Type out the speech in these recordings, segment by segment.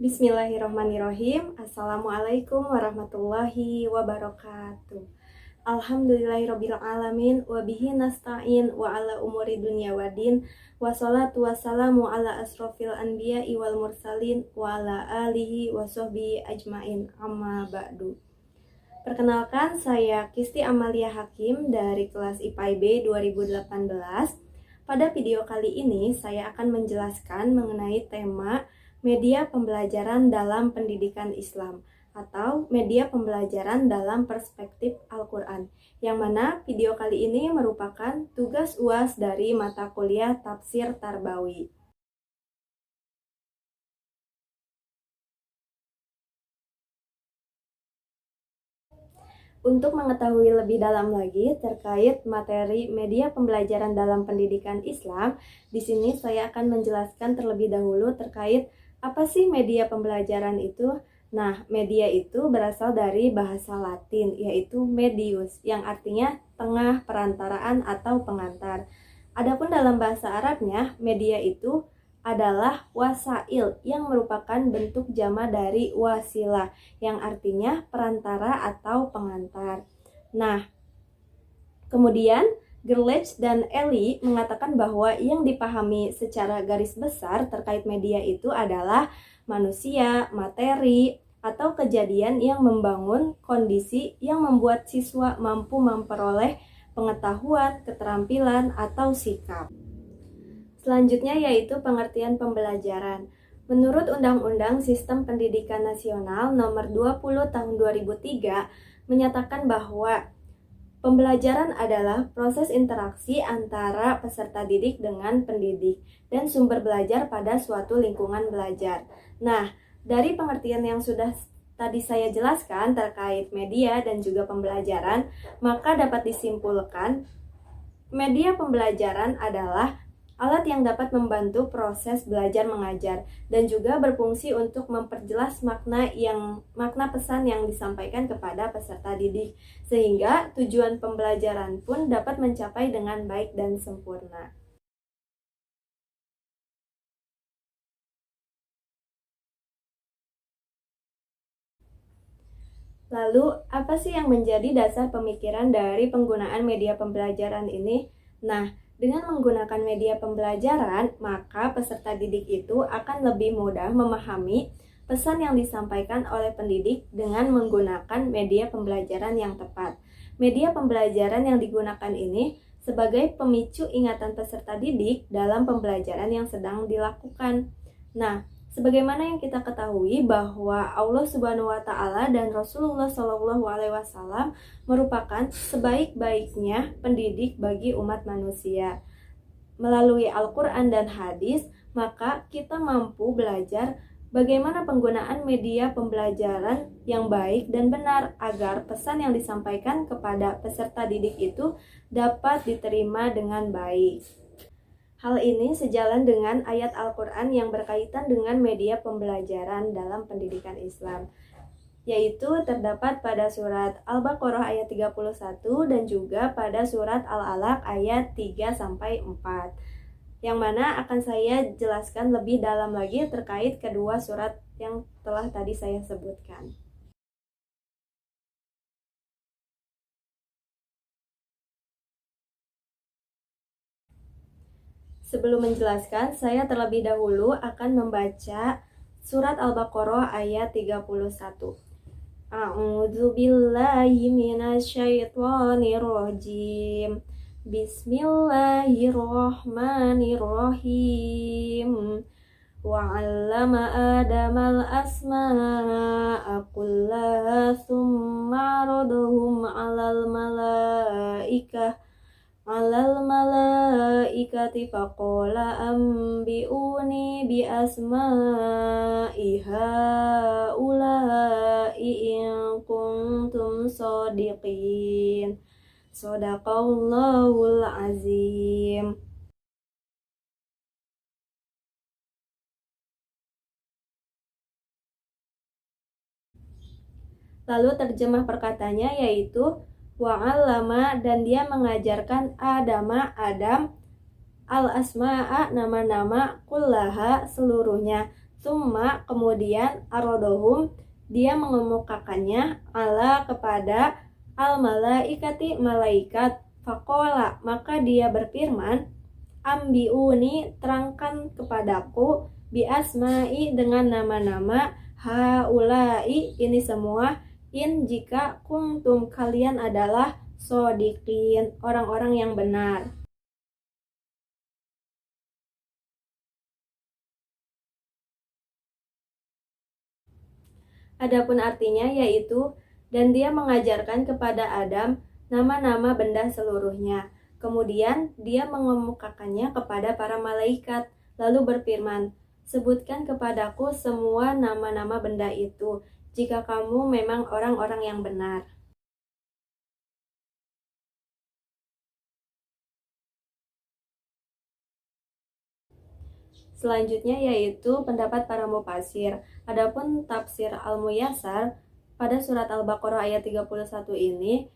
Bismillahirrahmanirrahim. Assalamualaikum warahmatullahi wabarakatuh. Alhamdulillahirabbil alamin wa bihi nasta'in wa ala umuri dunya waddin. Wassalatu wassalamu ala asrofil anbiya'i wal mursalin wa ala alihi wa sahbihi ajmain. Amma ba'du. Perkenalkan, saya Kisti Amalia Hakim dari kelas IPA IB 2018. Pada video kali ini saya akan menjelaskan mengenai tema media pembelajaran dalam pendidikan Islam atau media pembelajaran dalam perspektif Al-Quran, yang mana video kali ini merupakan tugas UAS dari mata kuliah Tafsir Tarbawi. Untuk mengetahui lebih dalam lagi terkait materi media pembelajaran dalam pendidikan Islam, di sini saya akan menjelaskan terlebih dahulu terkait apa sih media pembelajaran itu? Nah, media itu berasal dari bahasa Latin, yaitu medius, yang artinya tengah, perantaraan, atau pengantar. Adapun dalam bahasa Arabnya, media itu adalah wasail, yang merupakan bentuk jama dari wasilah, yang artinya perantara atau pengantar. Nah, kemudian Gerlach dan Eli mengatakan bahwa yang dipahami secara garis besar terkait media itu adalah manusia, materi, atau kejadian yang membangun kondisi yang membuat siswa mampu memperoleh pengetahuan, keterampilan, atau sikap. Selanjutnya yaitu pengertian pembelajaran. Menurut Undang-Undang Sistem Pendidikan Nasional Nomor 20 Tahun 2003 menyatakan bahwa pembelajaran adalah proses interaksi antara peserta didik dengan pendidik dan sumber belajar pada suatu lingkungan belajar. Nah, dari pengertian yang sudah tadi saya jelaskan terkait media dan juga pembelajaran, maka dapat disimpulkan media pembelajaran adalah alat yang dapat membantu proses belajar mengajar dan juga berfungsi untuk memperjelas makna pesan yang disampaikan kepada peserta didik, sehingga tujuan pembelajaran pun dapat mencapai dengan baik dan sempurna. Lalu, apa sih yang menjadi dasar pemikiran dari penggunaan media pembelajaran ini? Nah, dengan menggunakan media pembelajaran, maka peserta didik itu akan lebih mudah memahami pesan yang disampaikan oleh pendidik dengan menggunakan media pembelajaran yang tepat. Media pembelajaran yang digunakan ini sebagai pemicu ingatan peserta didik dalam pembelajaran yang sedang dilakukan. Nah, sebagaimana yang kita ketahui bahwa Allah Subhanahu wa Ta'ala dan Rasulullah Shallallahu Alaihi Wasallam merupakan sebaik-baiknya pendidik bagi umat manusia. Melalui Al-Quran dan hadis, maka kita mampu belajar bagaimana penggunaan media pembelajaran yang baik dan benar agar pesan yang disampaikan kepada peserta didik itu dapat diterima dengan baik. Hal ini sejalan dengan ayat Al-Quran yang berkaitan dengan media pembelajaran dalam pendidikan Islam, yaitu terdapat pada surat Al-Baqarah ayat 31 dan juga pada surat Al-Alaq ayat 3-4, yang mana akan saya jelaskan lebih dalam lagi terkait kedua surat yang telah tadi saya sebutkan. Sebelum menjelaskan, saya terlebih dahulu akan membaca surat Al-Baqarah ayat 31. A'udzu billahi minasyaitonir rajim. Bismillahirrahmanirrahim. Wa 'allama Adamal asma'a kullaha tsumma 'aradahum 'alal malaikati malaikati faqala ambi'uni bi asma'i haula'i in kuntum shodiqin. Shadaqallahul azim. Lalu terjemah perkatanya yaitu wa'allama, dan dia mengajarkan Adam al-asma'a, nama-nama, kullaha, seluruhnya. Summa, kemudian arodohum, dia mengemukakannya ala, kepada al-malaikati, malaikat. Faqala, maka dia berfirman, ambiuni, terangkan kepadaku, bi asma'i, dengan nama-nama, haulai, ini semua, in, jika, kuntum, kalian adalah shodiqin, orang-orang yang benar. Adapun artinya yaitu, dan dia mengajarkan kepada Adam nama-nama benda seluruhnya. Kemudian dia mengemukakannya kepada para malaikat, lalu berfirman, sebutkan kepadaku semua nama-nama benda itu, jika kamu memang orang-orang yang benar. Selanjutnya yaitu pendapat para mufasir. Adapun tafsir Al-Muyassar pada surat Al-Baqarah ayat 31 ini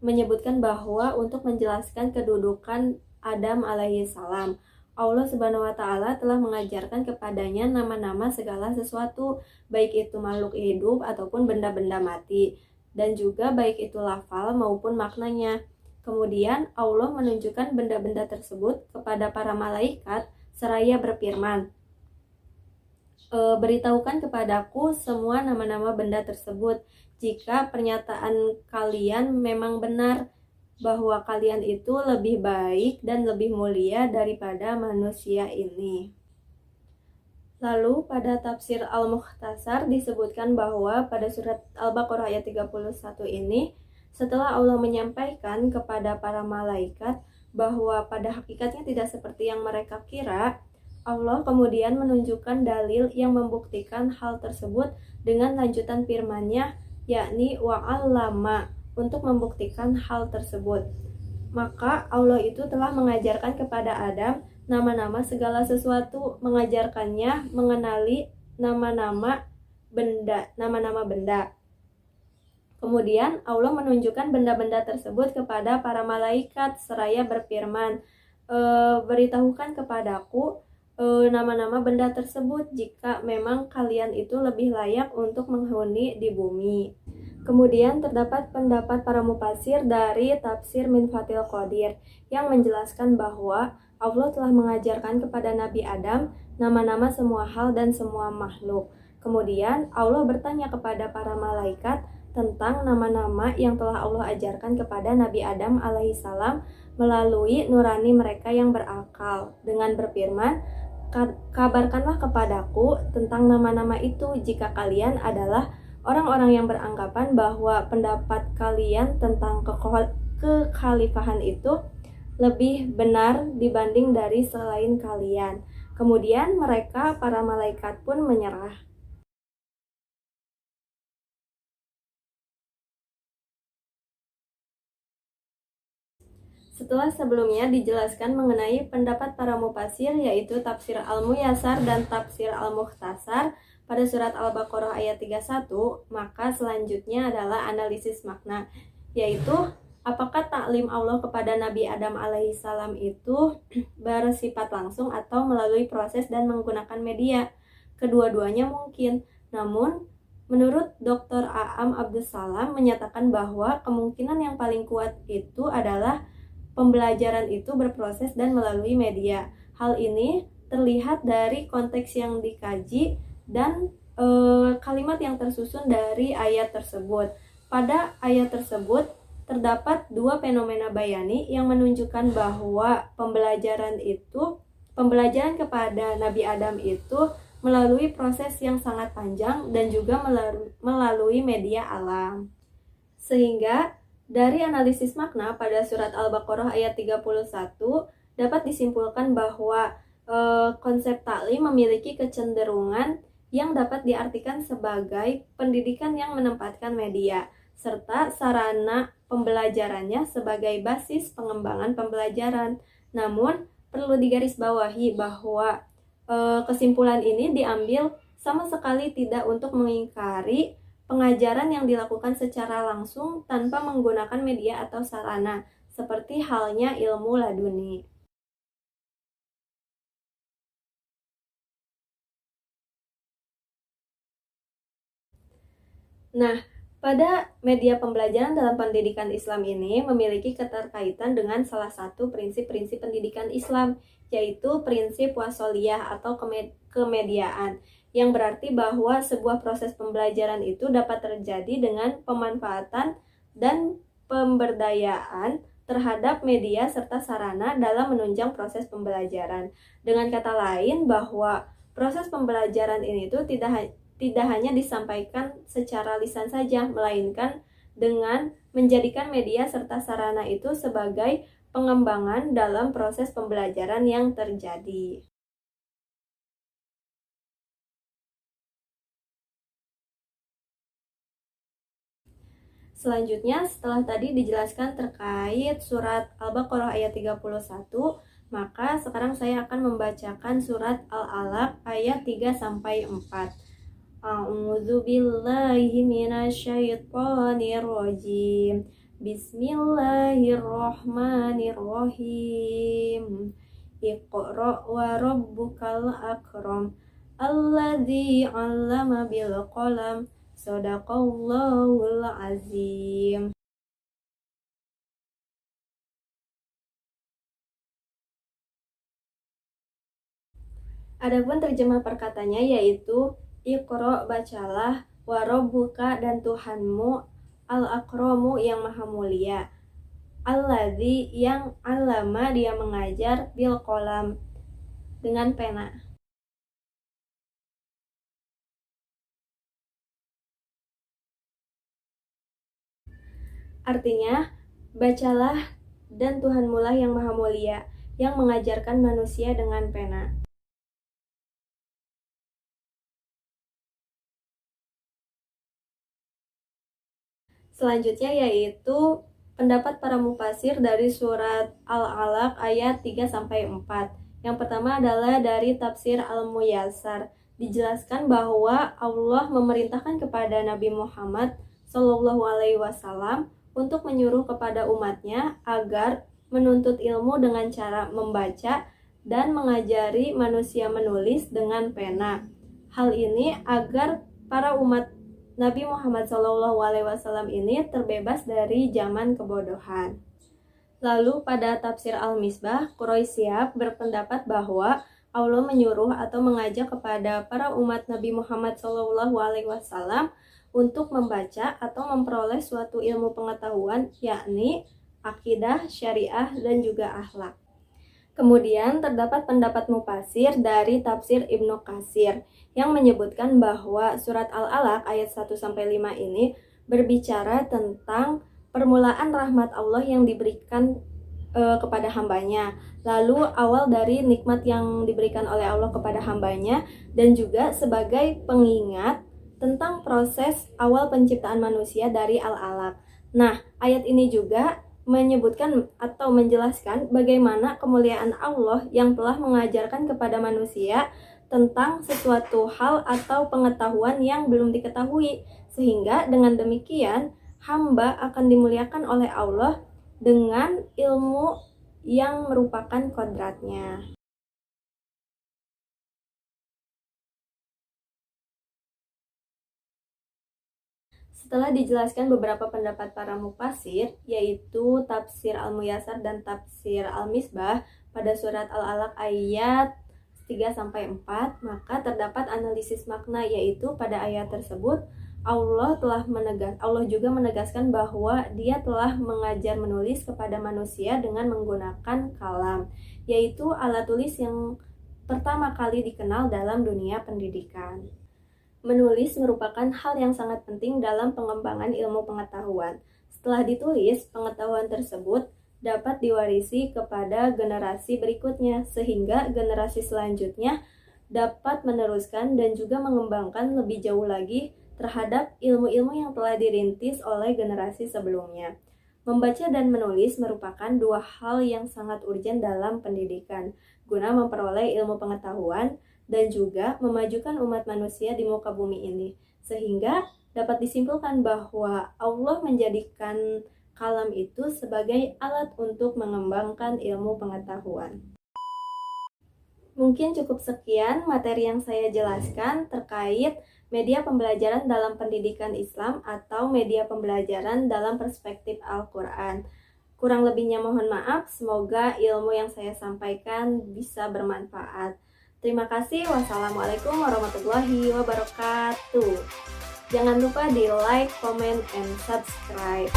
menyebutkan bahwa untuk menjelaskan kedudukan Adam alaihi salam, Allah Subhanahu wa taala telah mengajarkan kepadanya nama-nama segala sesuatu, baik itu makhluk hidup ataupun benda-benda mati, dan juga baik itu lafal maupun maknanya. Kemudian Allah menunjukkan benda-benda tersebut kepada para malaikat seraya berfirman, beritahukan kepadaku semua nama-nama benda tersebut, jika pernyataan kalian memang benar bahwa kalian itu lebih baik dan lebih mulia daripada manusia ini. Lalu pada tafsir Al-Mukhtasar disebutkan bahwa pada surat Al-Baqarah ayat 31 ini, setelah Allah menyampaikan kepada para malaikat bahwa pada hakikatnya tidak seperti yang mereka kira, Allah kemudian menunjukkan dalil yang membuktikan hal tersebut dengan lanjutan firman-Nya, yakni wa'allama, untuk membuktikan hal tersebut. Maka Allah itu telah mengajarkan kepada Adam nama-nama segala sesuatu, mengajarkannya mengenali nama-nama benda. Kemudian Allah menunjukkan benda-benda tersebut kepada para malaikat seraya berfirman, beritahukan kepadaku nama-nama benda tersebut jika memang kalian itu lebih layak untuk menghuni di bumi. Kemudian terdapat pendapat para mufasir dari tafsir Minfatil Qadir yang menjelaskan bahwa Allah telah mengajarkan kepada Nabi Adam nama-nama semua hal dan semua makhluk. Kemudian Allah bertanya kepada para malaikat tentang nama-nama yang telah Allah ajarkan kepada Nabi Adam alaihissalam melalui nurani mereka yang berakal dengan berfirman, kabarkanlah kepadaku tentang nama-nama itu jika kalian adalah orang-orang yang beranggapan bahwa pendapat kalian tentang kekhalifahan itu lebih benar dibanding dari selain kalian. Kemudian mereka, para malaikat pun menyerah. Setelah sebelumnya dijelaskan mengenai pendapat para mufasir, yaitu tafsir Al-Muyassar dan tafsir Al-Mukhtasar pada surat Al-Baqarah ayat 31, maka selanjutnya adalah analisis makna, yaitu apakah taklim Allah kepada Nabi Adam alaihissalam itu bersifat langsung atau melalui proses dan menggunakan media. Kedua-duanya mungkin, namun menurut Dr. Aam Abdussalam menyatakan bahwa kemungkinan yang paling kuat itu adalah pembelajaran itu berproses dan melalui media. Hal ini terlihat dari konteks yang dikaji dan kalimat yang tersusun dari ayat tersebut. Pada ayat tersebut terdapat dua fenomena bayani yang menunjukkan bahwa pembelajaran kepada Nabi Adam itu melalui proses yang sangat panjang dan juga melalui media alam. Sehingga dari analisis makna pada surat Al-Baqarah ayat 31 dapat disimpulkan bahwa konsep taklim memiliki kecenderungan yang dapat diartikan sebagai pendidikan yang menempatkan media serta sarana pembelajarannya sebagai basis pengembangan pembelajaran. Namun, perlu digarisbawahi bahwa kesimpulan ini diambil sama sekali tidak untuk mengingkari pengajaran yang dilakukan secara langsung tanpa menggunakan media atau sarana, seperti halnya ilmu laduni. Nah, pada media pembelajaran dalam pendidikan Islam ini memiliki keterkaitan dengan salah satu prinsip-prinsip pendidikan Islam, yaitu prinsip wasoliyah atau kemediaan, yang berarti bahwa sebuah proses pembelajaran itu dapat terjadi dengan pemanfaatan dan pemberdayaan terhadap media serta sarana dalam menunjang proses pembelajaran. Dengan kata lain, bahwa proses pembelajaran ini itu tidak hanya disampaikan secara lisan saja, melainkan dengan menjadikan media serta sarana itu sebagai pengembangan dalam proses pembelajaran yang terjadi. Selanjutnya, setelah tadi dijelaskan terkait surat Al-Baqarah ayat 31, maka sekarang saya akan membacakan surat Al-Alaq ayat 3-4. A'udzu billahi minasyaitonir rajim. Bismillahirrahmanirrahim. Iqra wa rabbukal akram. Alladzi 'allama bil qalam. Shadaqallahul azim. Adapun terjemah perkatanya yaitu Iqra, bacalah, warobuka, dan Tuhanmu, al-akramu, yang maha mulia, alladzi, yang alama, dia mengajar, bil qalam, dengan pena. Artinya, bacalah dan Tuhanmu lah yang maha mulia, yang mengajarkan manusia dengan pena. Selanjutnya yaitu pendapat para mufasir dari surat Al-Alaq ayat 3-4. Yang pertama adalah dari tafsir Al-Muyassar. Dijelaskan bahwa Allah memerintahkan kepada Nabi Muhammad SAW untuk menyuruh kepada umatnya agar menuntut ilmu dengan cara membaca dan mengajari manusia menulis dengan pena. Hal ini agar para umat Nabi Muhammad SAW ini terbebas dari zaman kebodohan. Lalu pada tafsir Al-Misbah, Quraisyab berpendapat bahwa Allah menyuruh atau mengajak kepada para umat Nabi Muhammad SAW untuk membaca atau memperoleh suatu ilmu pengetahuan, yakni akidah, syariah, dan juga akhlak. Kemudian terdapat pendapat mufasir dari tafsir Ibnu Katsir yang menyebutkan bahwa surat Al-Alaq ayat 1-5 ini berbicara tentang permulaan rahmat Allah yang diberikan kepada hambanya, lalu awal dari nikmat yang diberikan oleh Allah kepada hambanya, dan juga sebagai pengingat tentang proses awal penciptaan manusia dari Al-Alaq. Nah, ayat ini juga menyebutkan atau menjelaskan bagaimana kemuliaan Allah yang telah mengajarkan kepada manusia tentang sesuatu hal atau pengetahuan yang belum diketahui, sehingga dengan demikian hamba akan dimuliakan oleh Allah dengan ilmu yang merupakan kodratnya. Setelah dijelaskan beberapa pendapat para mufasir, yaitu tafsir Al-Muyassar dan tafsir Al-Misbah pada surat Al-Alaq ayat 3-4, maka terdapat analisis makna, yaitu pada ayat tersebut Allah juga menegaskan bahwa Dia telah mengajar menulis kepada manusia dengan menggunakan kalam, yaitu alat tulis yang pertama kali dikenal dalam dunia pendidikan. Menulis merupakan hal yang sangat penting dalam pengembangan ilmu pengetahuan. Setelah ditulis, pengetahuan tersebut dapat diwarisi kepada generasi berikutnya, sehingga generasi selanjutnya dapat meneruskan dan juga mengembangkan lebih jauh lagi terhadap ilmu-ilmu yang telah dirintis oleh generasi sebelumnya. Membaca dan menulis merupakan dua hal yang sangat urgen dalam pendidikan, guna memperoleh ilmu pengetahuan dan juga memajukan umat manusia di muka bumi ini. Sehingga dapat disimpulkan bahwa Allah menjadikan kalam itu sebagai alat untuk mengembangkan ilmu pengetahuan. Mungkin cukup sekian materi yang saya jelaskan terkait media pembelajaran dalam pendidikan Islam atau media pembelajaran dalam perspektif Al-Quran. Kurang lebihnya mohon maaf, semoga ilmu yang saya sampaikan bisa bermanfaat. Terima kasih. Wassalamualaikum warahmatullahi wabarakatuh. Jangan lupa di like, comment, and subscribe.